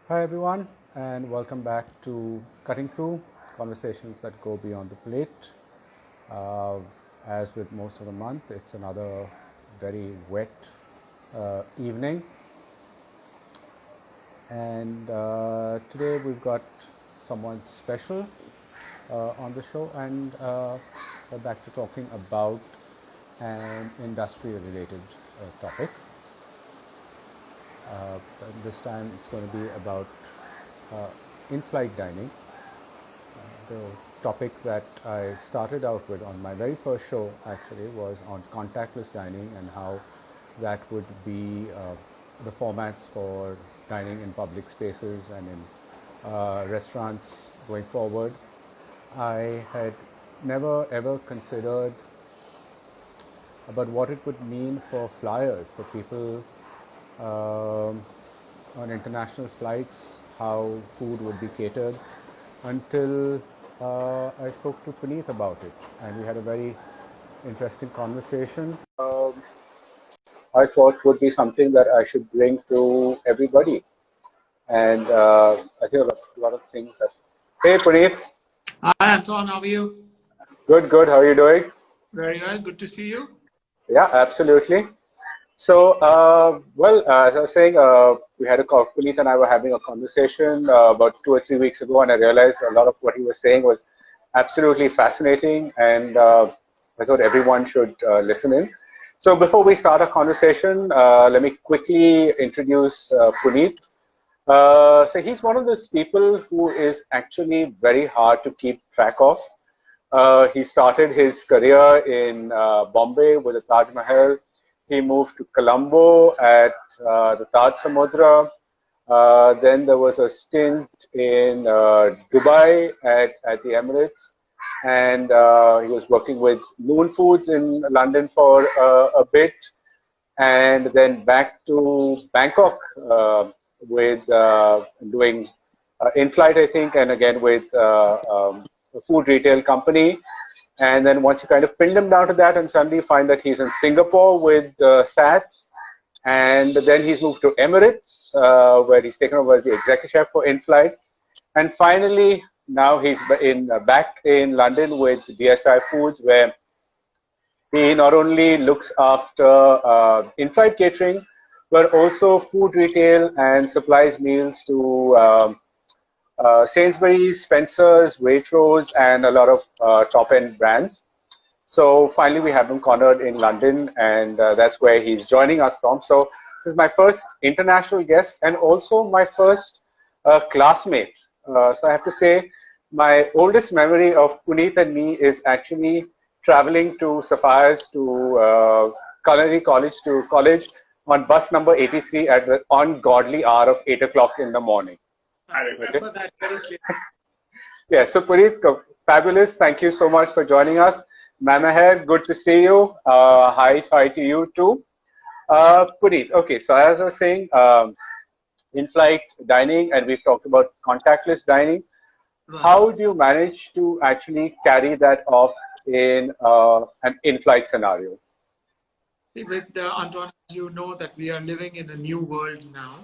Hi, everyone, and welcome back to Cutting Through Conversations that Go Beyond the Plate. Uh, as with most of the month, it's another very wet evening, and today we've got someone special on the show, and we're back to talking about an industry related topic. This time it's going to be about in-flight dining, the topic that I started out with on my very first show actually was on contactless dining and how that would be the formats for dining in public spaces and in restaurants going forward. I had never ever considered about what it would mean for flyers, for people on international flights, how food would be catered, until I spoke to Puneet about it. And we had a very interesting conversation. I thought would be something that I should bring to everybody. And I think a lot of things that. Hey, Puneet. Hi, Antoine. How are you? Good, good. How are you doing? Very well. Good to see you. Yeah, absolutely. So, as I was saying, we had a call. Puneet and I were having a conversation about 2 or 3 weeks ago, and I realized a lot of what he was saying was absolutely fascinating, and I thought everyone should listen in. So, before we start our conversation, let me quickly introduce Puneet. So, he's one of those people who is actually very hard to keep track of. He started his career in Bombay with the Taj Mahal. He moved to Colombo at the Taj Samudra. Then there was a stint in Dubai at the Emirates. And he was working with Noon Foods in London for a bit. And then back to Bangkok with doing Inflight, I think, and again with a food retail company. And then once you kind of pin him down to that and suddenly find that he's in Singapore with SATS. And then he's moved to Emirates, where he's taken over as the executive chef for Inflight. And finally, now he's back in London with DSI Foods, where he not only looks after in-flight catering, but also food retail and supplies meals to Sainsbury's, Spencer's, Waitrose, and a lot of top-end brands. So finally, we have him cornered in London, and that's where he's joining us from. So this is my first international guest and also my first classmate. So I have to say, my oldest memory of Puneet and me is actually traveling to Sapphires to Culinary College to college on bus number 83 at the ungodly hour of 8 o'clock in the morning. I remember that very clearly. Yeah, so Puneet, fabulous. Thank you so much for joining us. Mamaher, good to see you. Hi to you too. Puneet, okay, so as I was saying, in-flight dining, and we've talked about contactless dining. How do you manage to actually carry that off in an in-flight scenario? With Antoine, you know that we are living in a new world now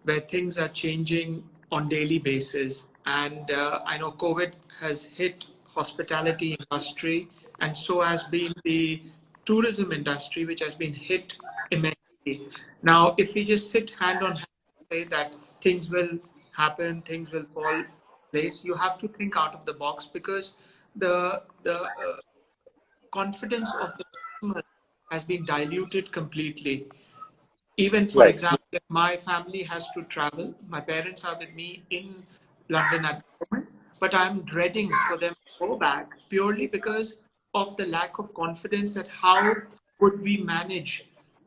where things are changing on daily basis. And I know COVID has hit hospitality industry, and so has been the tourism industry, which has been hit immensely. Now, if we just sit hand on hand and say that things will happen, things will fall in place, you have to think out of the box because the confidence of the customer has been diluted completely. Even for Right. example, if my family has to travel, my parents are with me in London at the moment, but I'm dreading for them to go back purely because of the lack of confidence that how would we manage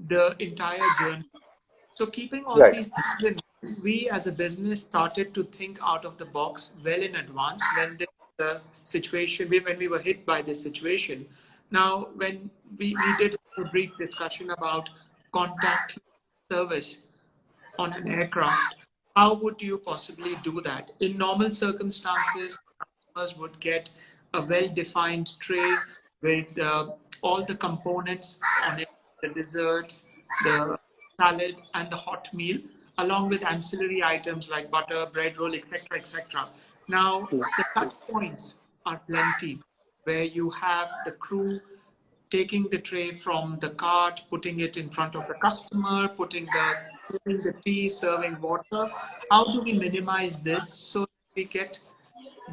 the entire journey. So keeping all Right. these things in mind, we as a business started to think out of the box well in advance when the situation, when we were hit by this situation. Now, when we did a brief discussion about contact service on an aircraft, how would you possibly do that? In normal circumstances, customers would get a well-defined tray with all the components on it, the desserts, the salad, and the hot meal along with ancillary items like butter, bread roll, etc., etc. Now, the touch points are plenty, where you have the crew taking the tray from the cart, putting it in front of the customer, putting the tea, serving water. How do we minimize this so that we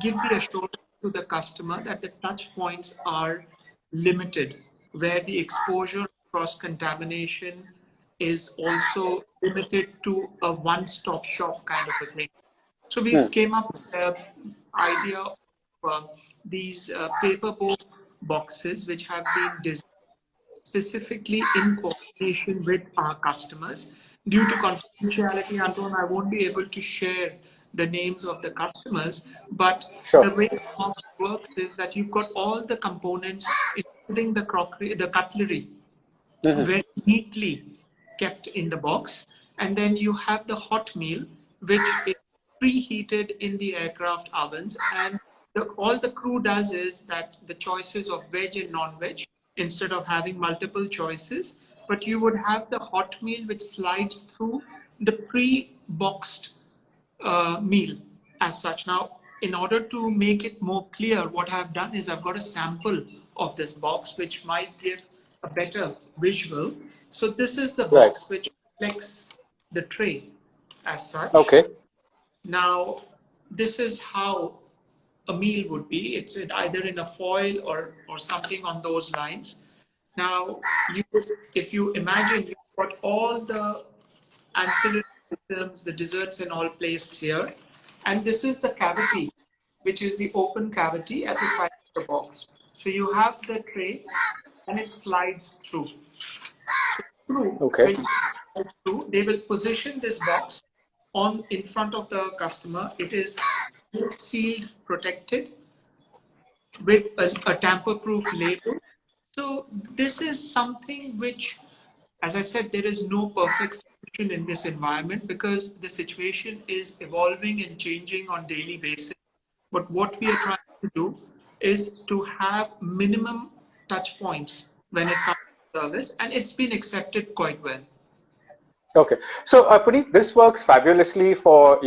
give the assurance to the customer that the touch points are limited, where the exposure cross contamination is also limited to a one-stop shop kind of a thing. So we came up with the idea of these paperboard boxes, which have been designed specifically in coordination with our customers. Due to confidentiality, Antoine, I won't be able to share the names of the customers, but Sure. the way the box works is that you've got all the components, including the crockery, the cutlery, very neatly kept in the box. And then you have the hot meal, which is preheated in the aircraft ovens. And all the crew does is that the choices of veg and non-veg, instead of having multiple choices, but you would have the hot meal which slides through the pre-boxed meal as such. Now, in order to make it more clear, what I've done is I've got a sample of this box, which might give a better visual. So this is the Right. box which reflects the tray as such. Okay. Now, this is how a meal would be. It's either in a foil or something on those lines. Now, if you imagine, you've got all the ancillary items, the desserts and all placed here. And this is the cavity, which is the open cavity at the side of the box. So you have the tray and it slides through. So Okay. when you slide through, they will position this box in front of the customer. It is sealed, protected with a tamper-proof label. So this is something which, as I said, there is no perfect solution in this environment because the situation is evolving and changing on daily basis. But what we are trying to do is to have minimum touch points when it comes to service, and it's been accepted quite well. Okay. So, Puneet, this works fabulously for,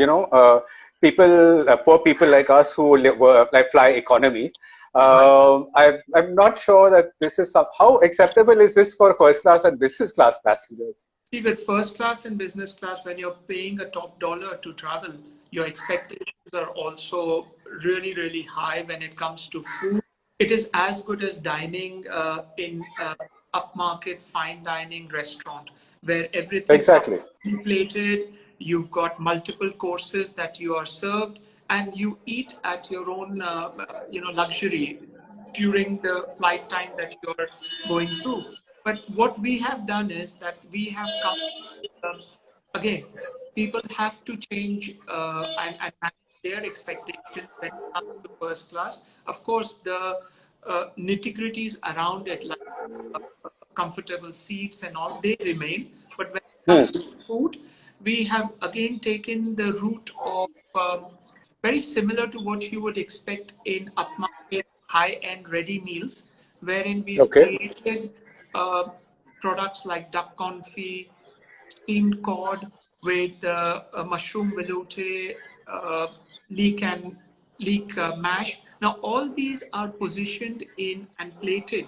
people, poor people like us who like fly economy. Right. I'm not sure that this is how acceptable is this for first class and business class passengers? See, with first class and business class, when you're paying a top dollar to travel, your expectations are also really, really high when it comes to food. It is as good as dining in upmarket fine dining restaurant where everything comes Exactly. plated. You've got multiple courses that you are served, and you eat at your own, luxury during the flight time that you're going through. But what we have done is that we have come, again, people have to change and manage their expectations when it comes to first class. Of course, the nitty-gritties around it, like comfortable seats and all, they remain. But when it comes to food, we have again taken the route of very similar to what you would expect in upmarket high-end ready meals, wherein we've Okay. created products like duck confit, steamed cod with a mushroom velouté, leek and leek mash. Now, all these are positioned in and plated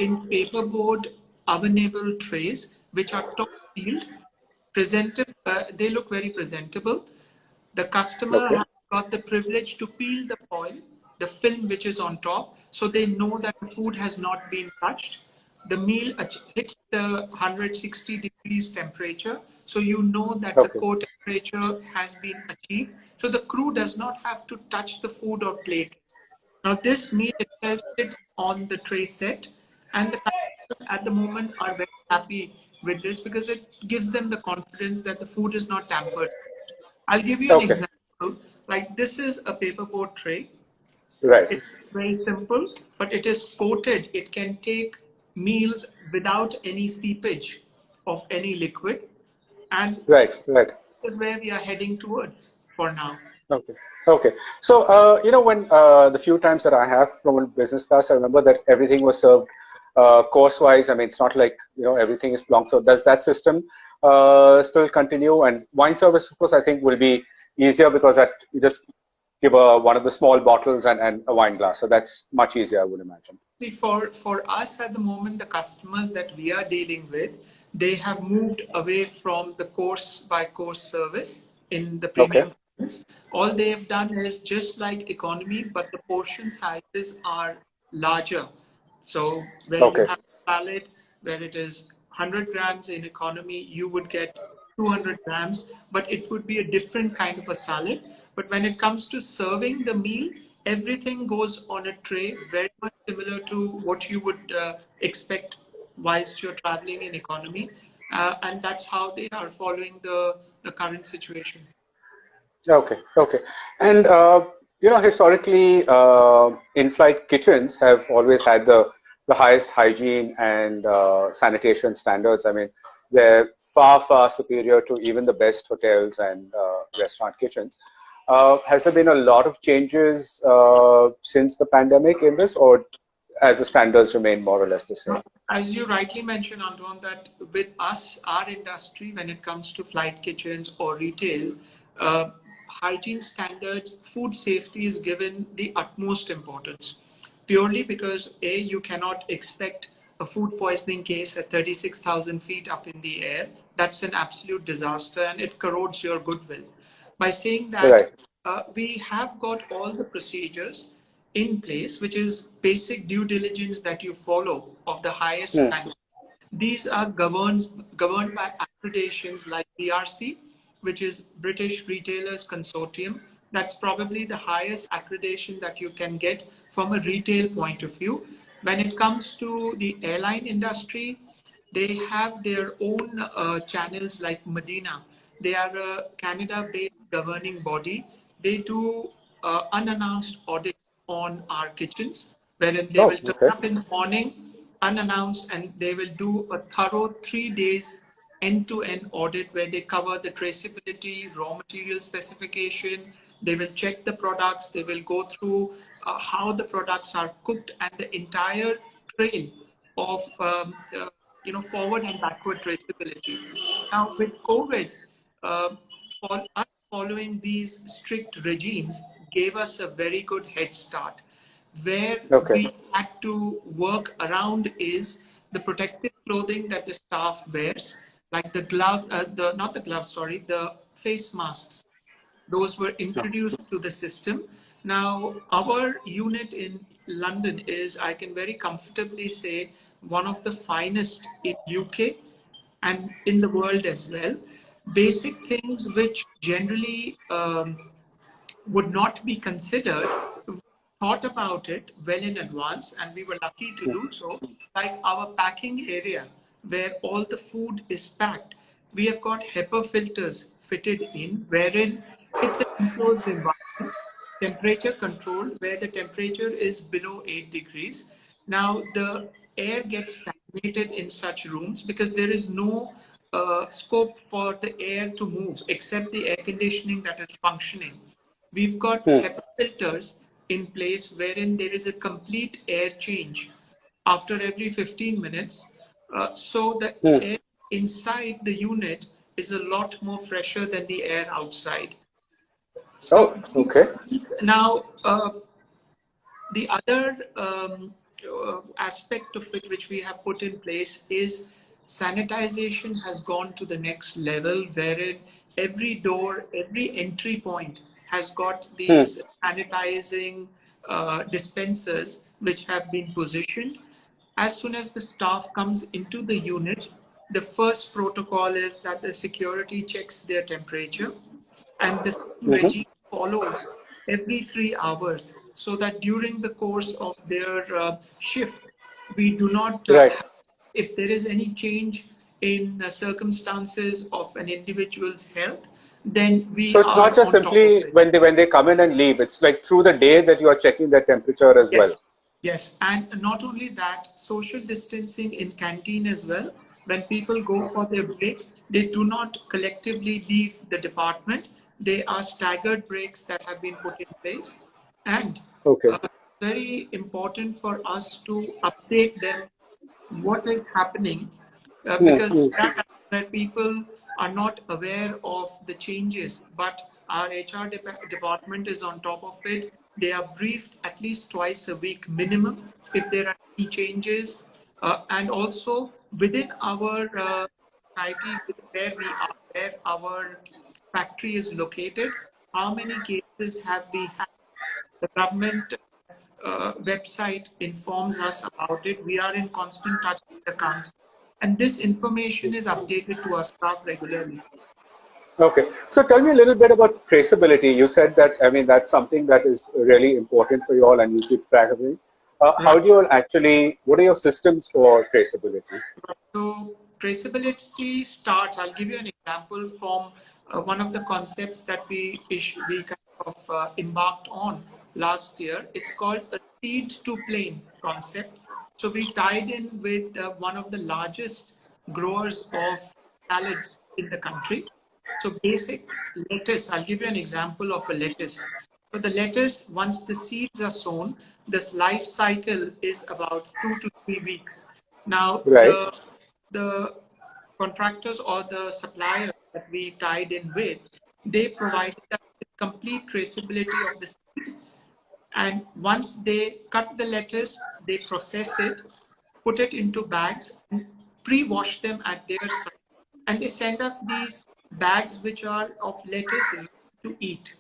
in paperboard ovenable trays, which are top sealed, presentable. They look very presentable. The customer Okay. has got the privilege to peel the foil, the film which is on top, so they know that the food has not been touched. The meal hits the 160 degrees temperature, so you know that the Okay. core temperature has been achieved. So the crew does not have to touch the food or plate. Now, this meal itself sits on the tray set, and the customers at the moment are very happy with this because it gives them the confidence that the food is not tampered. I'll give you an Okay. example. Like this is a paperboard tray. Right. It's very simple, but it is coated. It can take meals without any seepage of any liquid. And Right. Right. this is where we are heading towards for now. Okay. Okay. So, when the few times that I have flown business class, I remember that everything was served course-wise? I mean, it's not like, everything is blocked. So does that system still continue? And wine service, of course, I think will be easier because that you just give one of the small bottles and a wine glass. So that's much easier, I would imagine. See, for us at the moment, the customers that we are dealing with, they have moved away from the course by course service in the Okay. premium segments. All they have done is just like economy, but the portion sizes are larger. So where you Okay. have salad, where it is 100 grams in economy, you would get 200 grams, but it would be a different kind of a salad. But when it comes to serving the meal, everything goes on a tray, very much similar to what you would expect whilst you're traveling in economy. And that's how they are following the current situation. Okay, okay. And historically, in-flight kitchens have always had the highest hygiene and sanitation standards. I mean, they're far, far superior to even the best hotels and restaurant kitchens. Has there been a lot of changes since the pandemic in this, or as the standards remain more or less the same? As you rightly mentioned, Antoine, that with us, our industry, when it comes to flight kitchens or retail, hygiene standards, food safety is given the utmost importance. Purely because A, you cannot expect a food poisoning case at 36,000 feet up in the air. That's an absolute disaster and it corrodes your goodwill. By saying that, Right. we have got all the procedures in place, which is basic due diligence that you follow of the highest Hmm. standards. These are governed by accreditations like BRC, which is British Retailers Consortium. That's probably the highest accreditation that you can get from a retail point of view. When it comes to the airline industry, they have their own channels like Medina. They are a Canada-based governing body. They do unannounced audits on our kitchens, wherein they Oh, will turn okay. up in the morning unannounced and they will do a thorough 3 days end-to-end audit where they cover the traceability, raw material specification, they will check the products, they will go through how the products are cooked and the entire trail of forward and backward traceability. Now with COVID, for us following these strict regimes gave us a very good head start. Where Okay. we had to work around is the protective clothing that the staff wears, like the glove, the not the gloves, sorry, the face masks. Those were introduced to the system. Now, our unit in London is, I can very comfortably say, one of the finest in UK and in the world as well. Basic things which generally would not be considered, we thought about it well in advance and we were lucky to do so. Like our packing area where all the food is packed, we have got HEPA filters fitted in wherein it's an enclosed environment, temperature control where the temperature is below 8 degrees. Now the air gets stagnated in such rooms because there is no scope for the air to move except the air conditioning that is functioning. We've got Hmm. HEPA filters in place wherein there is a complete air change after every 15 minutes. So the Hmm. air inside the unit is a lot more fresher than the air outside. So Oh, okay. now the other aspect of it which we have put in place is sanitization has gone to the next level wherein every door, every entry point has got Hmm. these sanitizing dispensers which have been positioned. As soon as the staff comes into the unit, the first protocol is that the security checks their temperature and the same Mm-hmm. regime follows every 3 hours so that during the course of their shift, we do not Right. have, if there is any change in the circumstances of an individual's health, then we So it's are not just on top of simply it. when they come in and leave. It's like through the day that you are checking their temperature as well. Yes, yes. And not only that, social distancing in canteen as well. When people go for their break, they do not collectively leave the department. They are staggered breaks that have been put in place. And Okay. very important for us to update them what is happening, because that people are not aware of the changes, but our HR department is on top of it. They are briefed at least twice a week minimum if there are any changes, and also within our society where we are, where our factory is located, how many cases have we had. The government website informs us about it. We are in constant touch with the council, and this information is updated to our staff regularly. Okay. So tell me a little bit about traceability. You said that, I mean, that's something that is really important for you all and you keep track of it. How Right. do you all actually, what are your systems for traceability? So traceability starts. I'll give you an example from one of the concepts that we kind of embarked on last year. It's called a seed to plane concept. So we tied in with one of the largest growers of salads in the country. So basic lettuce, I'll give you an example of a lettuce. So the lettuce, once the seeds are sown, this life cycle is about 2 to 3 weeks. Now, Right. the contractors or the suppliers that we tied in with, they provided us with complete traceability of the seed. And once they cut the lettuce, they process it, put it into bags, and pre-wash them at their site. And they send us these bags which are of lettuce ready to eat.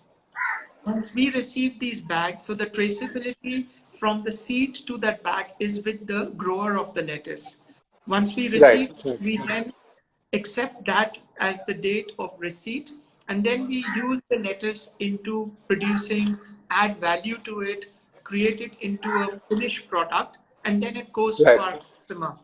Once we receive these bags, so the traceability from the seed to that bag is with the grower of the lettuce. Once we Right. receive, we then accept that as the date of receipt, and then we use the lettuce into producing, add value to it, create it into a finished product, and then it goes to Right. our customer.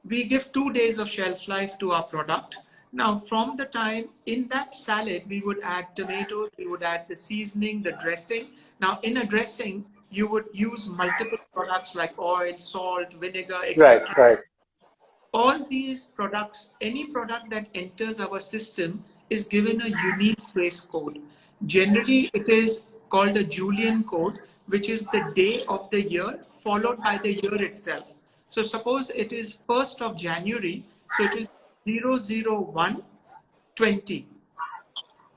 We give 2 days of shelf life to our product. Now, from the time in that salad, we would add tomatoes, we would add the seasoning, the dressing. Now, in a dressing, you would use multiple products like oil, salt, vinegar, Right. etc. Right. All these products, any product that enters our system is given a unique trace code. Generally, it is called a Julian code, which is the day of the year followed by the year itself. So suppose it is 1st of January, so it will be 00120.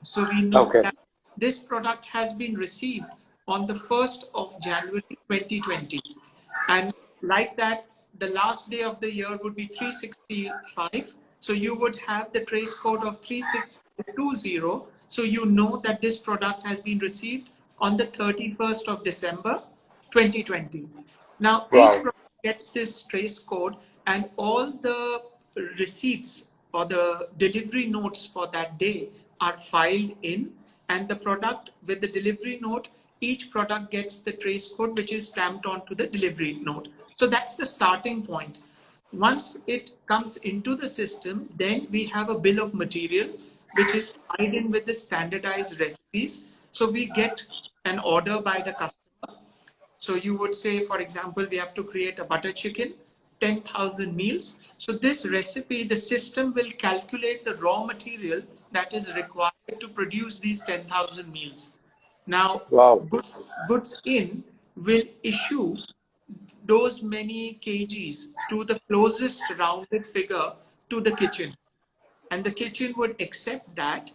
So we know Okay. that this product has been received on the 1st of January 2020. And like that, the last day of the year would be 365. So you would have the trace code of 3620. So you know that this product has been received on the 31st of December 2020. Now, each Wow. product gets this trace code, and all the receipts or the delivery notes for that day are filed in, and the product with the delivery note, each product gets the trace code which is stamped onto the delivery note. So that's the starting point. Once it comes into the system, then we have a bill of material which is tied in with the standardized recipes. So we get an order by the customer. So you would say, for example, we have to create a butter chicken, 10,000 meals. So this recipe, the system will calculate the raw material that is required to produce these 10,000 meals. Now, Wow. goods in will issue those many kgs to the closest rounded figure to the kitchen. And the kitchen would accept that.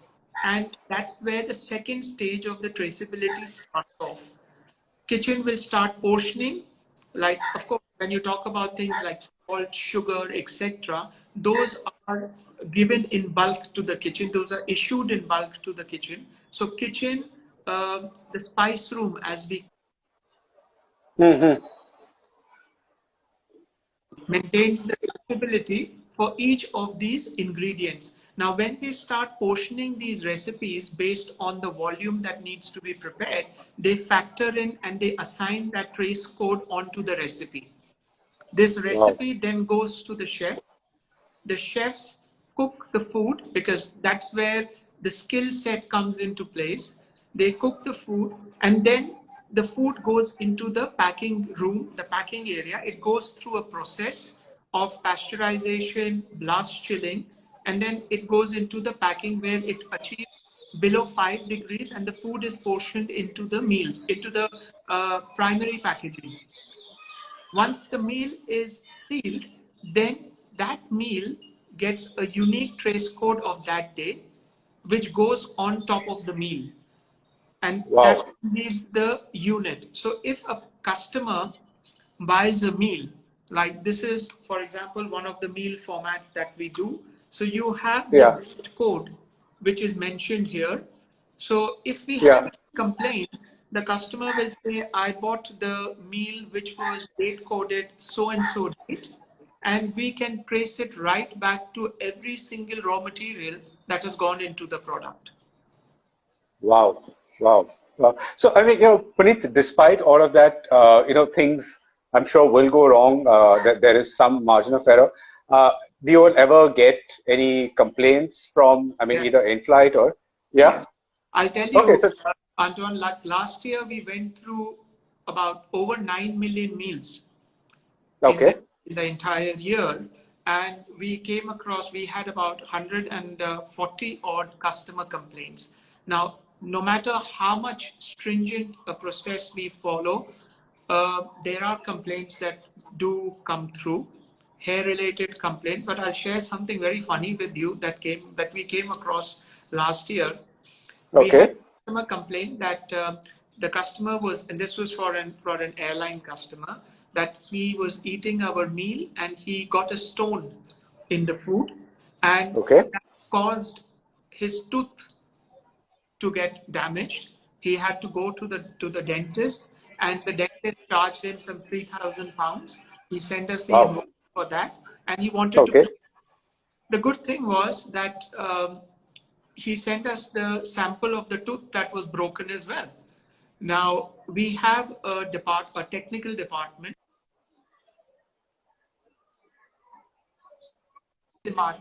And that's where the second stage of the traceability starts off. Kitchen will start portioning. Like, of course, when you talk about things like salt, sugar, etc., those are given in bulk to the kitchen. Those are issued in bulk to the kitchen. So kitchen, the spice room, as we Mm-hmm. maintains the traceability for each of these ingredients. Now, when they start portioning these recipes based on the volume that needs to be prepared, they factor in and they assign that trace code onto the recipe. This Wow. recipe then goes to the chef. The chefs cook the food because that's where the skill set comes into place. They cook the food, and then the food goes into the packing room, the packing area. It goes through a process of pasteurization, blast chilling, and then it goes into the packing where it achieves below 5 degrees, and the food is portioned into the meals, into the primary packaging. Once the meal is sealed, then that meal gets a unique trace code of that day, which goes on top of the meal. And that Wow. leaves the unit. So if a customer buys a meal, like this is, for example, one of the meal formats that we do. So you have the Yeah. date code, which is mentioned here. So if we have Yeah. a complaint, the customer will say, I bought the meal which was date coded so and so date, and we can trace it right back to every single raw material that has gone into the product. Wow. Wow. Wow. So, I mean, Puneet, despite all of that, things I'm sure will go wrong. That there is some margin of error. Uh, do you all ever get any complaints from, I mean, Yes. either in-flight or, yeah? Yes. I'll tell Okay. you, So, Antoine, like last year we went through about over 9 million meals in okay. the entire year. And we had about 140 odd customer complaints. Now, no matter how much stringent a process we follow, there are complaints that do come through, hair related complaint. But I'll share something very funny with you that we came across last year. We had Okay. a customer complaint that the customer was, and this was for an airline customer, that he was eating our meal and he got a stone in the food, and Okay. that caused his tooth to get damaged. He had to go to the dentist, and the dentist charged him some £3,000. He sent us the Wow. invoice for that, and he wanted to. Okay. The good thing was that he sent us the sample of the tooth that was broken as well. Now we have a technical department.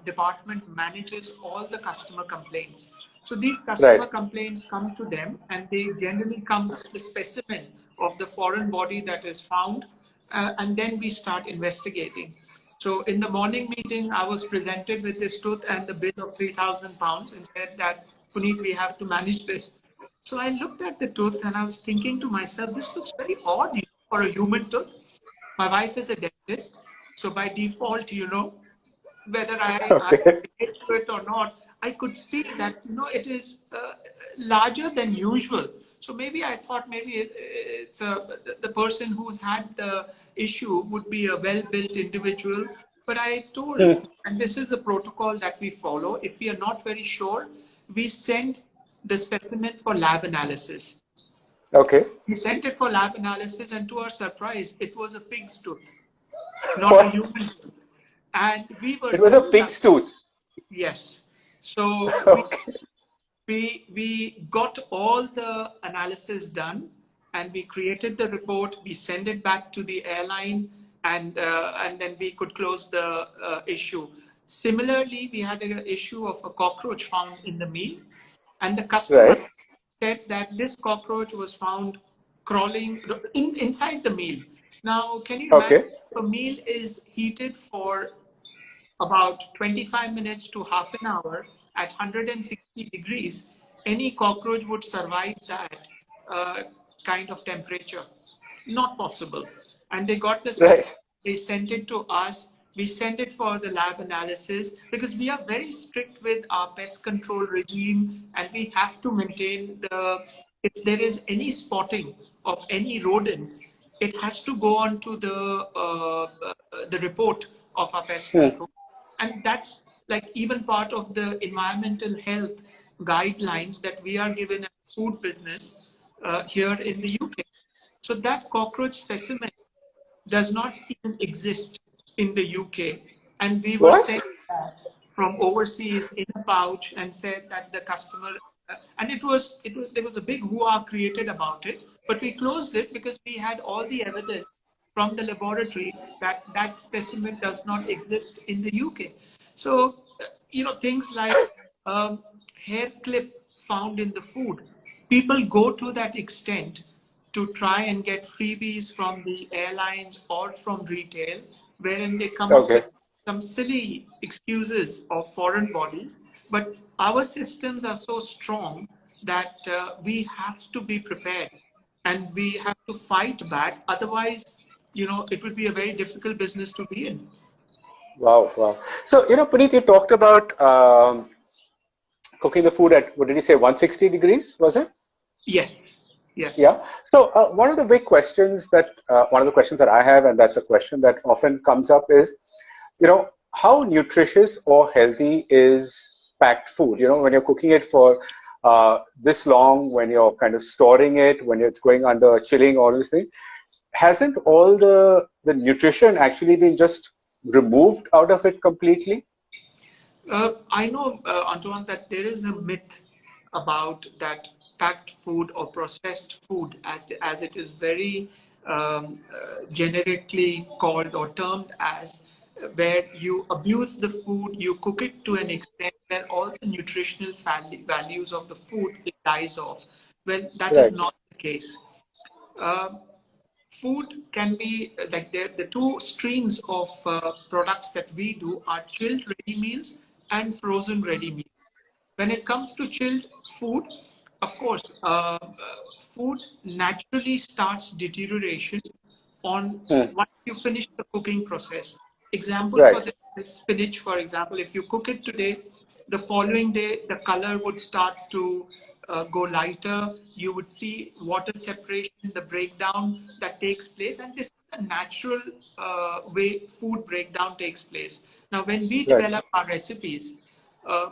Department manages all the customer complaints. So these Right. customer complaints come to them, and they generally come with the specimen of the foreign body that is found, and then we start investigating. So in the morning meeting, I was presented with this tooth and the bill of £3,000 and said that, Puneet, we have to manage this. So I looked at the tooth and I was thinking to myself, this looks very odd, for a human tooth. My wife is a dentist, so by default, whether I Okay. relate to it or not, I could see that it is larger than usual. So maybe I thought maybe it's the person who's had the issue would be a well-built individual. But I told, Hmm. and this is the protocol that we follow. If we are not very sure, we send the specimen for lab analysis. Okay. We sent it for lab analysis, and to our surprise, it was a pig's tooth, not a What? human tooth. And we were It was a really pig's lucky. tooth. Yes. So Okay. we got all the analysis done, and we created the report. We sent it back to the airline, and then we could close the issue. Similarly, we had an issue of a cockroach found in the meal, and the customer Right. said that this cockroach was found crawling inside the meal. Now, can you imagine, Okay. if a meal is heated for about 25 minutes to half an hour at 160 degrees, any cockroach would survive that uh, kind of temperature. Not possible. And they got the specimen, Right. they sent it to us. We sent it for the lab analysis because we are very strict with our pest control regime, and we have to maintain if there is any spotting of any rodents, it has to go on to the report of our pest Hmm. control. And that's like even part of the environmental health guidelines that we are given as food business here in the UK. So that cockroach specimen does not even exist in the UK. And we were What? sent that from overseas in a pouch and said that the customer, and there was a big hoo-ha created about it, but we closed it because we had all the evidence from the laboratory that that specimen does not exist in the UK. So, things like um, hair clip found in the food, people go to that extent to try and get freebies from the airlines or from retail, wherein they come up Okay. with some silly excuses of foreign bodies. But our systems are so strong that we have to be prepared and we have to fight back. Otherwise, it would be a very difficult business to be in. Wow, wow. So, Puneet, you talked about cooking the food at, what did you say, 160 degrees, was it? Yes, yes. Yeah. So one of the big questions one of the questions that I have, and that's a question that often comes up is, how nutritious or healthy is packed food? When you're cooking it for this long, when you're kind of storing it, when it's going under chilling, all these things, hasn't all the nutrition actually been just removed out of it completely? I know, Antoine, that there is a myth about that packed food or processed food, as it is very generically called or termed as, where you abuse the food, you cook it to an extent where all the nutritional values of the food it dies off. Well, that is Right, not the case. Uh, Food can be like the two streams of products that we do are chilled ready meals and frozen ready meals. When it comes to chilled food, of course, food naturally starts deterioration on hmm, once you finish the cooking process. Example for right, the spinach, for example, if you cook it today, the following day the color would start to go lighter. You would see water separation, the breakdown that takes place, and this is the natural way food breakdown takes place. Now, when we right, develop our recipes, uh,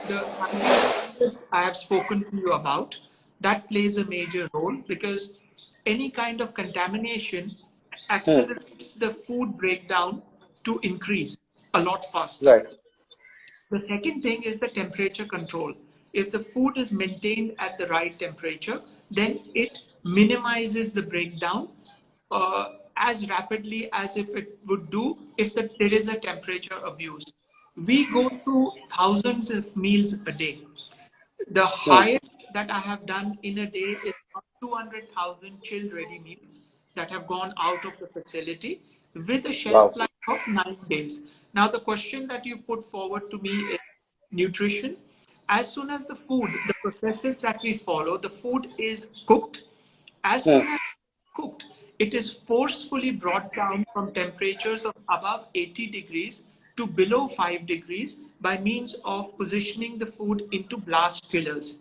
the hygiene standards I have spoken to you about, that plays a major role because any kind of contamination hmm, accelerates the food breakdown to increase a lot faster. right, The second thing is the temperature control. If the food is maintained at the right temperature, then it minimizes the breakdown as rapidly as if it would do if there is a temperature abuse. We go through thousands of meals a day. The hmm, highest that I have done in a day is about 200,000 chilled ready meals that have gone out of the facility with a shelf wow, life of 9 days. Now, the question that you've put forward to me is nutrition. As soon as the food, the processes that we follow, the food is cooked, as hmm, soon as cooked, it is forcefully brought down from temperatures of above 80 degrees to below 5 degrees by means of positioning the food into blast chillers.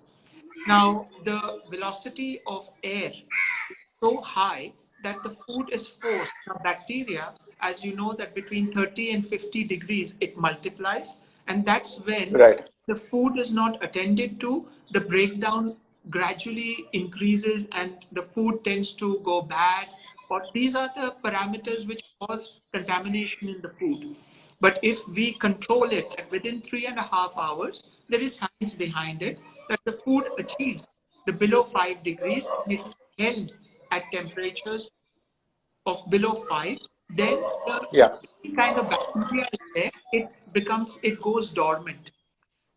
Now, the velocity of air is so high that the food is forced. Now, bacteria, as you know, that between 30 and 50 degrees, it multiplies. And that's when right, the food is not attended to, the breakdown gradually increases and the food tends to go bad. Or these are the parameters which cause contamination in the food. But if we control it and within 3.5 hours, there is science behind it that the food achieves the below 5 degrees and it is held at temperatures of below 5, then yeah, any kind of bacteria is there, it goes dormant.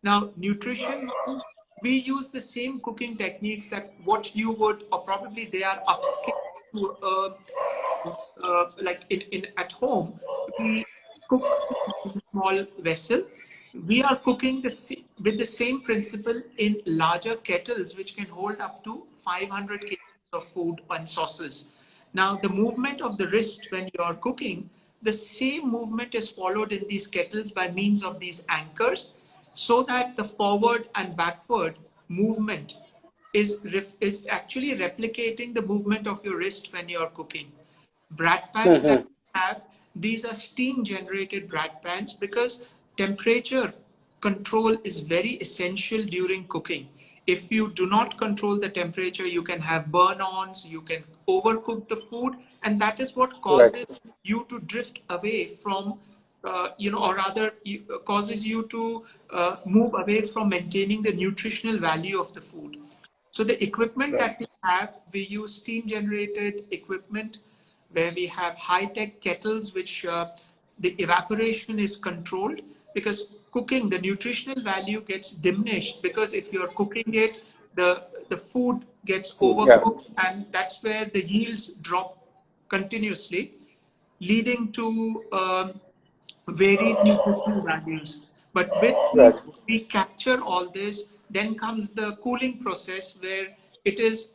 Now, nutrition wise, we use the same cooking techniques that what you would, or probably they are upscaled to like in at home, we cook in a small vessel. We are cooking with the same principle in larger kettles, which can hold up to 500 kg of food and sauces. Now, the movement of the wrist when you are cooking, the same movement is followed in these kettles by means of these anchors, so that the forward and backward movement is actually replicating the movement of your wrist when you are cooking. Brat hmm, pans that hmm, we have, these are steam generated brat pans because temperature control is very essential during cooking. If you do not control the temperature, you can have burn-ons, you can overcook the food, and that is what right, causes you to drift away from, or rather causes you to move away from maintaining the nutritional value of the food. So the equipment right, that we have, we use steam generated equipment where we have high tech kettles, which the evaporation is controlled because cooking, the nutritional value gets diminished because if you're cooking it, the food gets yeah, overcooked and that's where the yields drop continuously, leading to varied nutritional values. But with right, these, we capture all this. Then comes the cooling process where it is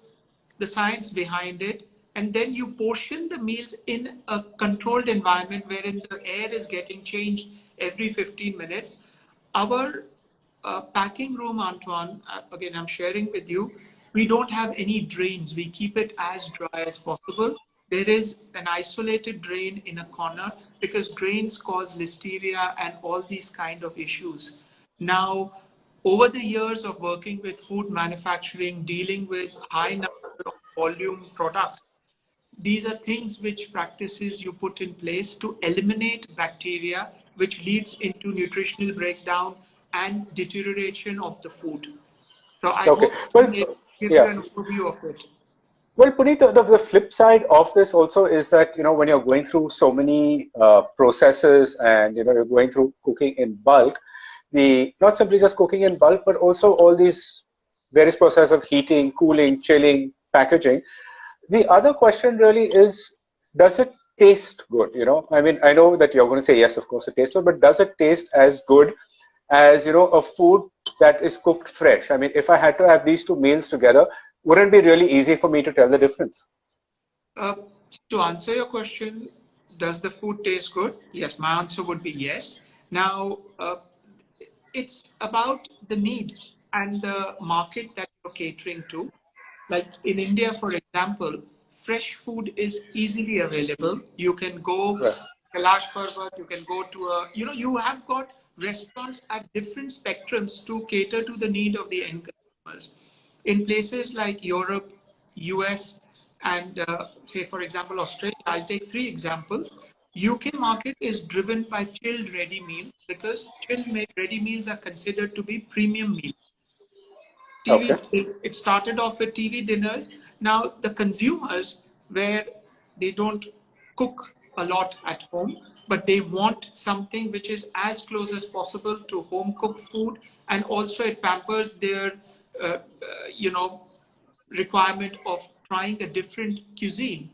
the science behind it. and then you portion the meals in a controlled environment wherein the air is getting changed every 15 minutes. Our packing room, Antoine, again, I'm sharing with you, we don't have any drains. We keep it as dry as possible. There is an isolated drain in a corner because drains cause listeria and all these kind of issues. Now, over the years of working with food manufacturing, dealing with high number of volume products, these are things which practices you put in place to eliminate bacteria, which leads into nutritional breakdown and deterioration of the food. So I Okay. hope I'm Well, able to give you yeah. an overview of it. Well, Puneet, the flip side of this also is that, when you're going through so many processes and, you're going through cooking in bulk, not simply just cooking in bulk, but also all these various processes of heating, cooling, chilling, packaging. The other question really is, does it taste good? I mean, I know that you're going to say, yes, of course it tastes good, but does it taste as good as, a food that is cooked fresh? I mean, if I had to have these two meals together, wouldn't it be really easy for me to tell the difference? Uh, to answer your question, does the food taste good? Yes, my answer would be yes. Now, it's about the need and the market that you're catering to. Like in India, for example, fresh food is easily available. You can go Right. Kailash Parbat, you can go to you have got restaurants at different spectrums to cater to the need of the end consumers. In places like Europe, US, and say, for example, Australia, I'll take three examples. UK market is driven by chilled ready meals because chilled ready meals are considered to be premium meals. Okay. It started off with TV dinners. Now the consumers, where they don't cook a lot at home, but they want something which is as close as possible to home cooked food, and also it pampers their, uh, uh, you know, requirement of trying a different cuisine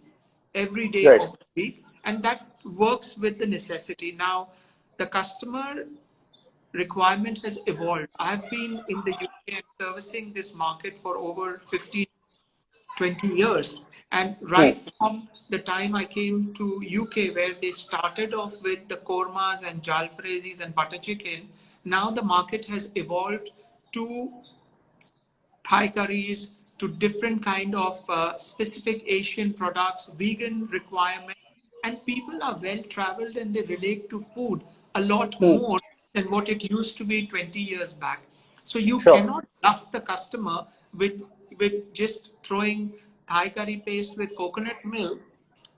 every day Right. of the week, and that works with the necessity. Now, the customer requirement has evolved. I've been in the UK and servicing this market for over 15, 20 years. And Hmm. right from the time I came to UK, where they started off with the kormas and jalfrezis and butter chicken, now the market has evolved to Thai curries, to different kind of specific Asian products, vegan requirements, and people are well traveled and they relate to food a lot Hmm. more than what it used to be 20 years back. So you Sure. cannot bluff the customer with just throwing Thai curry paste with coconut milk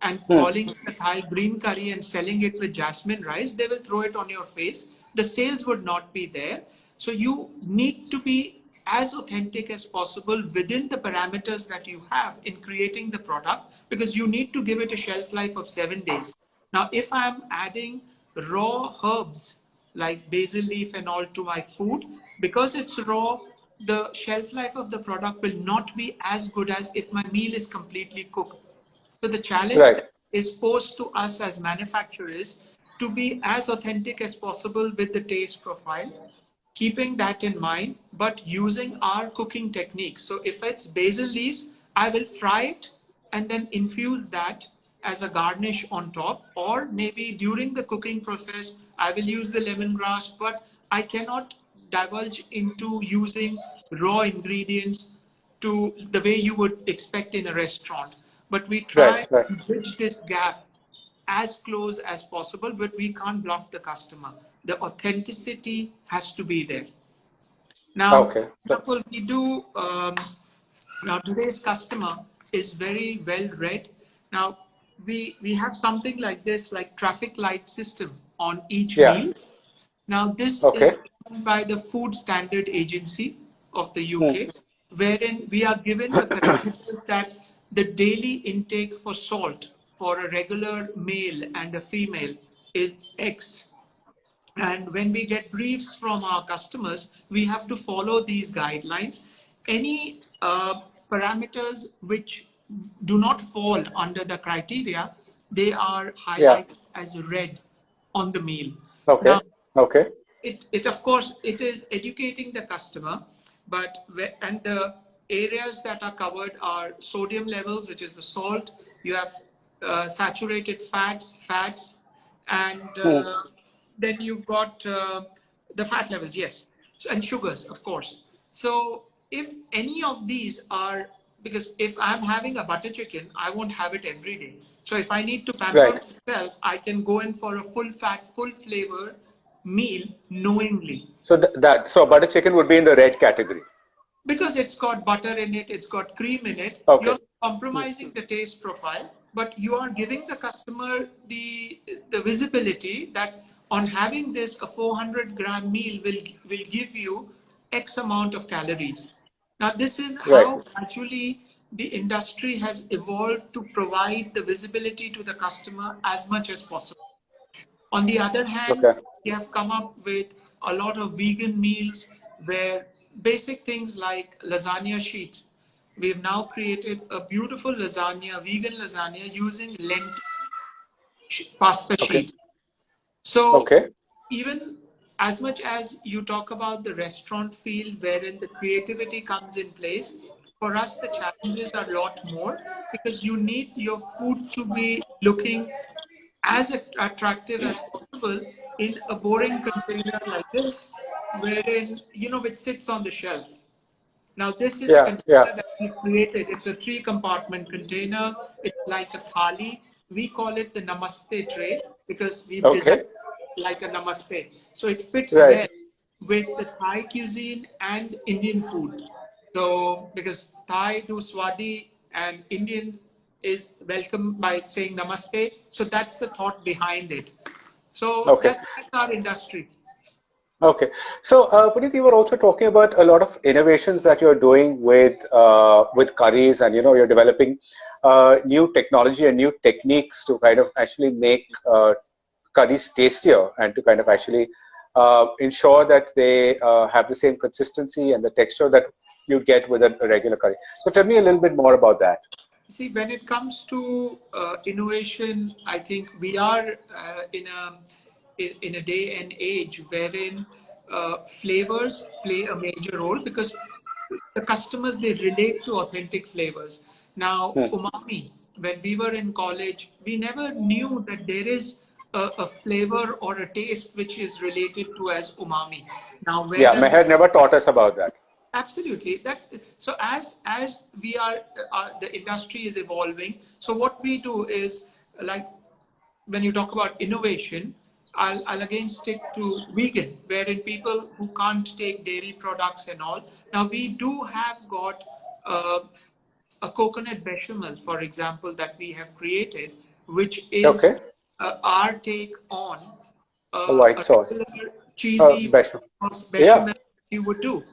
and Hmm. calling it a Thai green curry and selling it with jasmine rice. They will throw it on your face. The sales would not be there. So you need to be as authentic as possible within the parameters that you have in creating the product, because you need to give it a shelf life of 7 days. Now, if I'm adding raw herbs like basil leaf and all to my food, because it's raw, the shelf life of the product will not be as good as if my meal is completely cooked. So the challenge Right. that is posed to us as manufacturers to be as authentic as possible with the taste profile, keeping that in mind, but using our cooking techniques. So if it's basil leaves, I will fry it and then infuse that as a garnish on top, or maybe during the cooking process, I will use the lemongrass, but I cannot divulge into using raw ingredients to the way you would expect in a restaurant. But we Right. try Right. to bridge this gap as close as possible, but we can't bluff the customer. The authenticity has to be there. Now, for Okay. So, example, we do, now today's customer is very well read. Now, we have something like this, like traffic light system on each yeah. meal. Now, this Okay. is done by the Food Standard Agency of the Hmm. UK, wherein we are given the parameters that the daily intake for salt for a regular male and a female is X. And when we get briefs from our customers, we have to follow these guidelines. Any parameters which do not fall under the criteria, they are Yeah. highlighted as red on the meal. Okay. Now, Okay. it of course it is educating the customer, and the areas that are covered are sodium levels, which is the salt, you have saturated fats, and then you've got the fat levels, yes, so, and sugars, of course. So if any of these are, because if I'm having a butter chicken, I won't have it every day. So if I need to pamper Right. myself, I can go in for a full fat, full flavor meal knowingly. So so butter chicken would be in the red category. Because it's got butter in it, it's got cream in it, Okay. you're compromising the taste profile, but you are giving the customer the visibility that on having this, a 400-gram meal will give you X amount of calories. Now, this is Right. how actually the industry has evolved to provide the visibility to the customer as much as possible. On the other hand, Okay. we have come up with a lot of vegan meals where basic things like lasagna sheet. We've now created a beautiful lasagna, vegan lasagna using lentil pasta Okay. sheets. So Okay. even as much as you talk about the restaurant field wherein the creativity comes in place, for us the challenges are a lot more because you need your food to be looking as attractive as possible in a boring container like this, wherein, which sits on the shelf. Now, this is a Yeah. Yeah. container that we've created. It's a 3-compartment container. It's like a thali. We call it the Namaste tray because we've designed Okay. it like a Namaste. So it fits Right. well with the Thai cuisine and Indian food. So, because Thai do Swadi and Indian is welcome by saying Namaste. So that's the thought behind it. So Okay. that's our industry. Okay. So, Puneet, you were also talking about a lot of innovations that you're doing with curries, and you're developing new technology and new techniques to kind of actually make curries tastier and to kind of actually ensure that they have the same consistency and the texture that you get with a regular curry. So, tell me a little bit more about that. See, when it comes to innovation, I think we are in a day and age wherein flavors play a major role because the customers, they relate to authentic flavors. Now, Hmm. umami, when we were in college, we never knew that there is a flavor or a taste which is related to as umami. Now, where Yeah, does it? Meher never taught us about that. Absolutely. That so as we are the industry is evolving. So what we do is like when you talk about innovation, I'll again stick to vegan, wherein people who can't take dairy products and all. Now we do have got uh, a coconut bechamel, for example, that we have created, which is Okay. our take on A white a sauce. regular cheesy Bechamel. Yeah. bechamel you would do.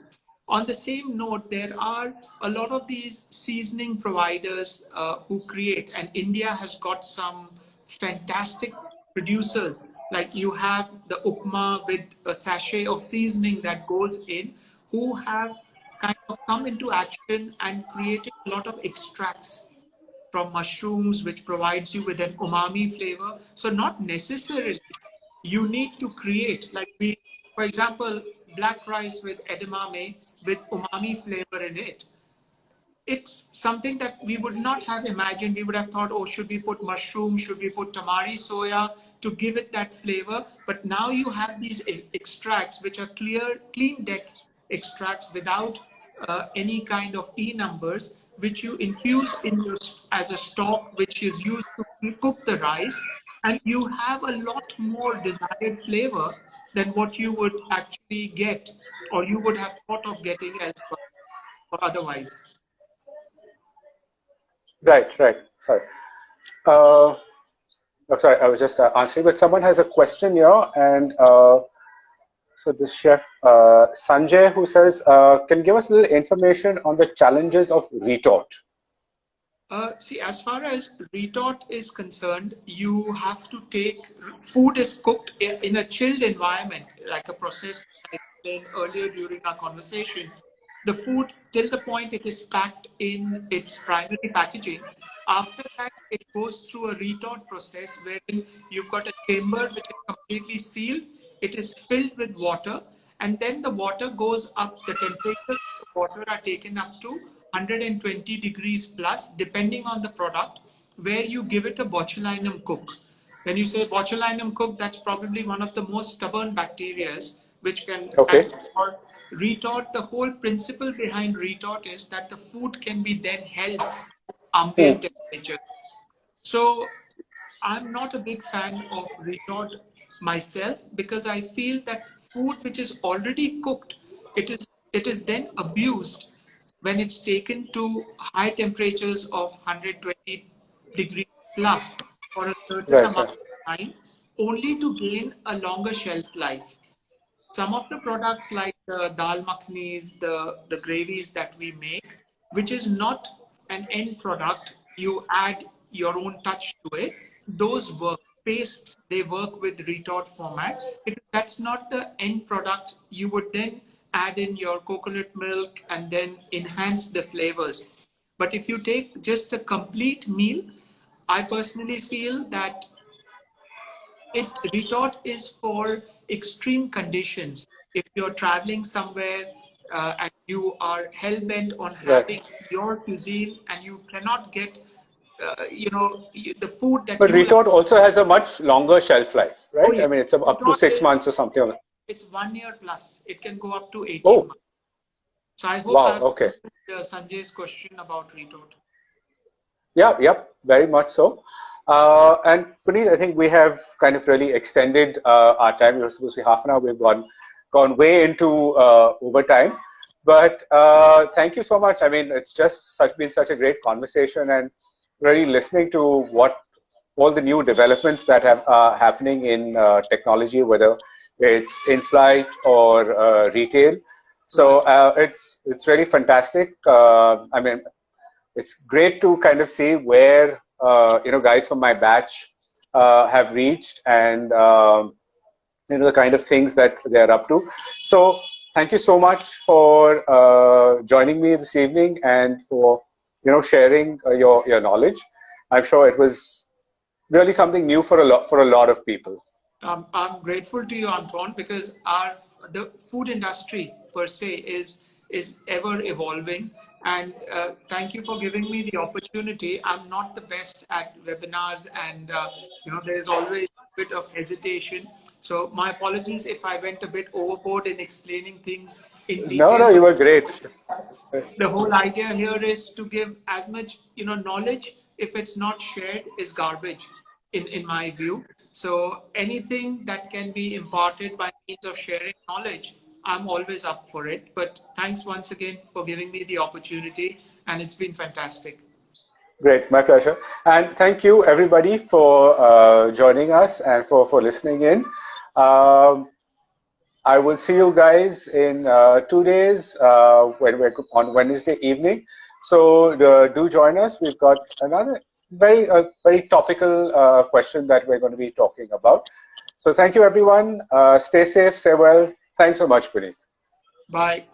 On the same note, there are a lot of these seasoning providers who create, and India has got some fantastic producers. Like you have the upma with a sachet of seasoning that goes in, who have kind of come into action and created a lot of extracts from mushrooms, which provides you with an umami flavor. So not necessarily you need to create, like we, for example, black rice with edamame with umami flavor in it. It's something that we would not have imagined. We would have thought, oh, should we put mushroom? Should we put tamari soya to give it that flavor? But now you have these extracts, which are clean deck extracts without any kind of E numbers, which you infuse in your, as a stock, which is used to cook the rice. And you have a lot more desired flavor than what you would actually get or you would have thought of getting elsewhere or otherwise. Right. Right. Sorry. Oh, sorry, I was just answering, but someone has a question here, and so the chef Sanjay, who says, can you give us a little information on the challenges of retort? See, as far as retort is concerned, you have to take food is cooked in a chilled environment, like a process I explained earlier during our conversation. The food, till the point it is packed in its primary packaging, after that, it goes through a retort process wherein you've got a chamber which is completely sealed, it is filled with water, and then the water goes up, the temperatures of the water are taken up to 120 degrees plus, depending on the product. where you give it a botulinum cook. When you say botulinum cook, that's probably one of the most stubborn bacteria which can Okay. act or retort. The whole principle behind retort is that the food can be then held at ambient temperature. So I'm not a big fan of retort myself because I feel that food which is already cooked, it is then abused when it's taken to high temperatures of 120 degrees plus for a certain Right. amount Right. of time, only to gain a longer shelf life. Some of the products like the dal makhnis, the gravies that we make, which is not an end product, you add your own touch to it. Those work. Pastes, they work with retort format. That's not the end product. You would then add in your coconut milk and then enhance the flavors. But if you take just a complete meal, I personally feel that it retort is for extreme conditions. If you're traveling somewhere and you are hell bent on Right. having your cuisine and you cannot get, the food that But you like. retort also has a much longer shelf life, Oh right? yeah, I mean, it's up to retort 6 months or something. it's 1 year plus. It can go up to 18 Oh, months. So I hope wow. I've Okay. answered Sanjay's question about retort. Yeah, yep, very much so. And Puneet, I think we have kind of really extended our time. It was supposed to be half an hour. We've gone way into overtime. But thank you so much. I mean, it's just been such a great conversation and really listening to what all the new developments that have happening in technology, whether it's in flight or retail. So Right. it's really fantastic. I mean, it's great to kind of see where guys from my batch have reached and the kind of things that they're up to. So thank you so much for joining me this evening and for sharing your knowledge. I'm sure it was really something new for a lot of people. I'm grateful to you, Antoine, because the food industry per se is ever evolving. And thank you for giving me the opportunity. I'm not the best at webinars, and there's always a bit of hesitation. So my apologies if I went a bit overboard in explaining things in No, detail. no, you But were great. the whole idea here is to give as much knowledge. If it's not shared, is garbage in my view. So anything that can be imparted by means of sharing knowledge, I'm always up for it. But thanks once again for giving me the opportunity, and it's been fantastic. Great, my pleasure. And thank you, everybody, for joining us and for listening in. Um, I will see you guys in 2 days when we're on Wednesday evening. So do join us. We've got another very topical question that we're going to be talking about. So thank you, everyone. Stay safe, stay well. Thanks so much, Puneet. Bye.